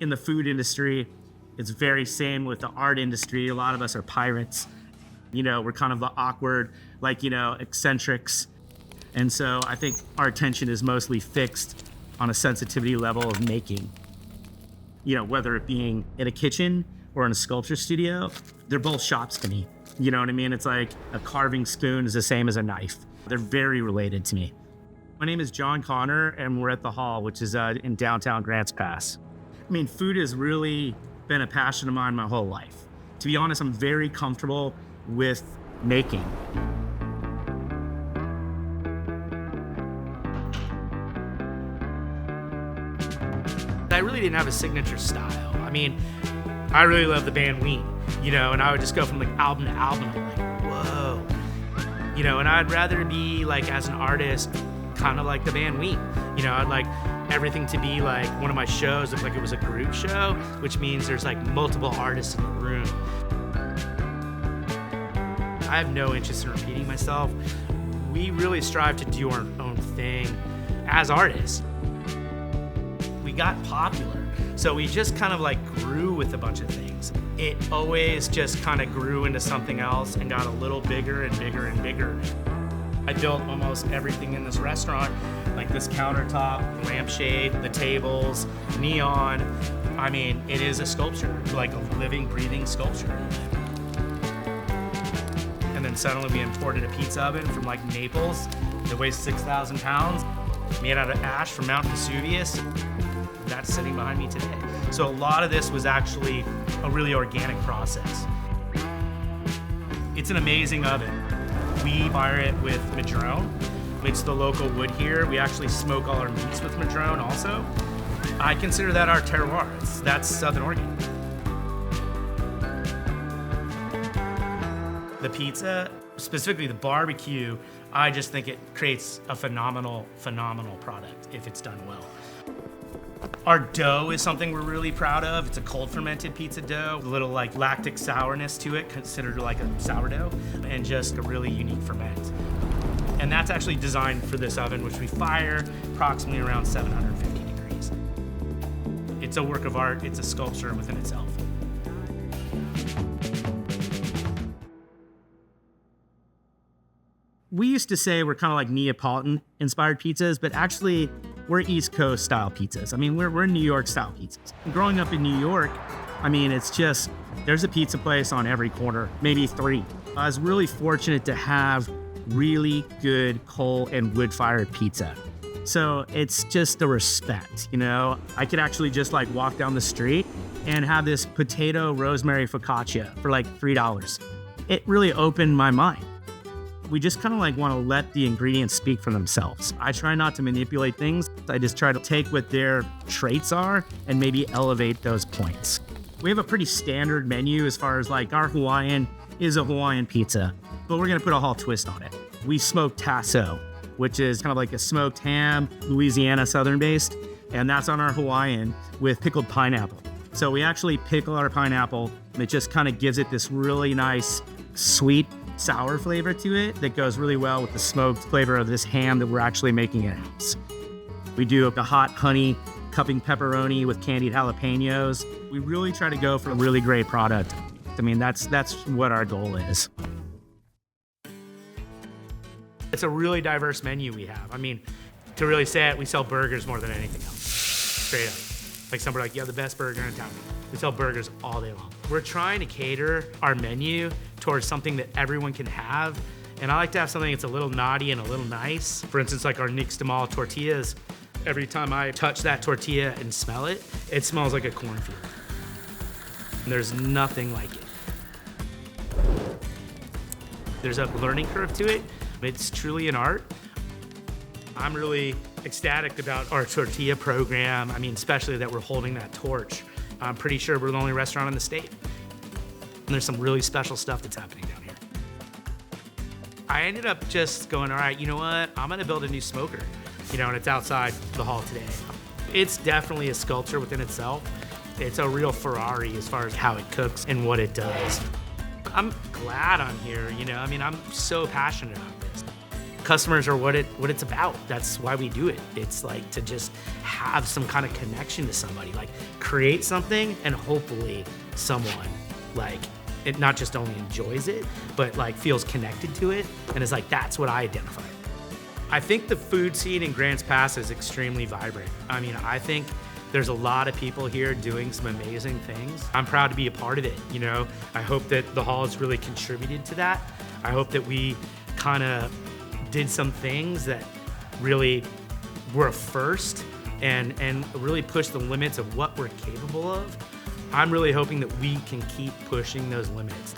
in the food industry. It's very same with the art industry. A lot of us are pirates. We're kind of the awkward, eccentrics. And so I think our attention is mostly fixed on a sensitivity level of making. Whether it being in a kitchen or in a sculpture studio, they're both shops to me. You know what I mean? It's like a carving spoon is the same as a knife. They're very related to me. My name is John Connor, and we're at the Hall, which is in downtown Grants Pass. Food has really been a passion of mine my whole life. To be honest, I'm very comfortable with making. I really didn't have a signature style. I really love the band Ween, and I would just go from album to album. I'm like, whoa. And I'd rather be as an artist, kind of like the band Ween. I'd like everything to be one of my shows looked like it was a group show, which means there's multiple artists in the room. I have no interest in repeating myself. We really strive to do our own thing as artists. We got popular, so we just kind of grew with a bunch of things. It always just kind of grew into something else and got a little bigger and bigger and bigger. I built almost everything in this restaurant, like this countertop, lampshade, the tables, neon. It is a sculpture, like a living, breathing sculpture. And then suddenly we imported a pizza oven from Naples that weighs 6,000 pounds, made out of ash from Mount Vesuvius. That's sitting behind me today. So a lot of this was actually a really organic process. It's an amazing oven. We fire it with madrone. It's the local wood here. We actually smoke all our meats with madrone also. I consider that our terroir. That's Southern Oregon. The pizza, specifically the barbecue, I just think it creates a phenomenal product if it's done well. Our dough is something we're really proud of. It's a cold fermented pizza dough, a little lactic sourness to it, considered like a sourdough, and just a really unique ferment. And that's actually designed for this oven, which we fire approximately around 750 degrees. It's a work of art. It's a sculpture within itself. We used to say we're kind of like Neapolitan-inspired pizzas, but actually we're East Coast style pizzas. We're New York style pizzas. Growing up in New York, it's just, there's a pizza place on every corner, maybe 3. I was really fortunate to have really good coal and wood-fired pizza. So it's just the respect, I could actually just walk down the street and have this potato rosemary focaccia for $3. It really opened my mind. We just kind of want to let the ingredients speak for themselves. I try not to manipulate things. I just try to take what their traits are and maybe elevate those points. We have a pretty standard menu as far as our Hawaiian is a Hawaiian pizza, but we're going to put a Hall twist on it. We smoke tasso, which is kind of like a smoked ham, Louisiana Southern based, and that's on our Hawaiian with pickled pineapple. So we actually pickle our pineapple, and it just kind of gives it this really nice, sweet, sour flavor to it that goes really well with the smoked flavor of this ham that we're actually making in-house. We do the hot honey cupping pepperoni with candied jalapenos. We really try to go for a really great product. That's what our goal is. It's a really diverse menu we have. To really say it, we sell burgers more than anything else. Straight up. Somebody you have the best burger in town. We sell burgers all day long. We're trying to cater our menu towards something that everyone can have. And I like to have something that's a little naughty and a little nice. For instance, our nixtamal tortillas. Every time I touch that tortilla and smell it, it smells like a cornfield. And there's nothing like it. There's a learning curve to it. It's truly an art. I'm really ecstatic about our tortilla program. Especially that we're holding that torch. I'm pretty sure we're the only restaurant in the state. And there's some really special stuff that's happening down here. I ended up just going, all right, you know what? I'm gonna build a new smoker, and it's outside the Hall today. It's definitely a sculpture within itself. It's a real Ferrari as far as how it cooks and what it does. I'm glad I'm here, I'm so passionate about this. Customers are what it's about. That's why we do it. It's to just have some kind of connection to somebody, like create something and hopefully someone like it not just only enjoys it, but like feels connected to it and is like, that's what I identify. I think the food scene in Grants Pass is extremely vibrant. I mean, I think there's a lot of people here doing some amazing things. I'm proud to be a part of it, you know? I hope that the hall has really contributed to that. I hope that we kind of did some things that really were a first and really pushed the limits of what we're capable of. I'm really hoping that we can keep pushing those limits.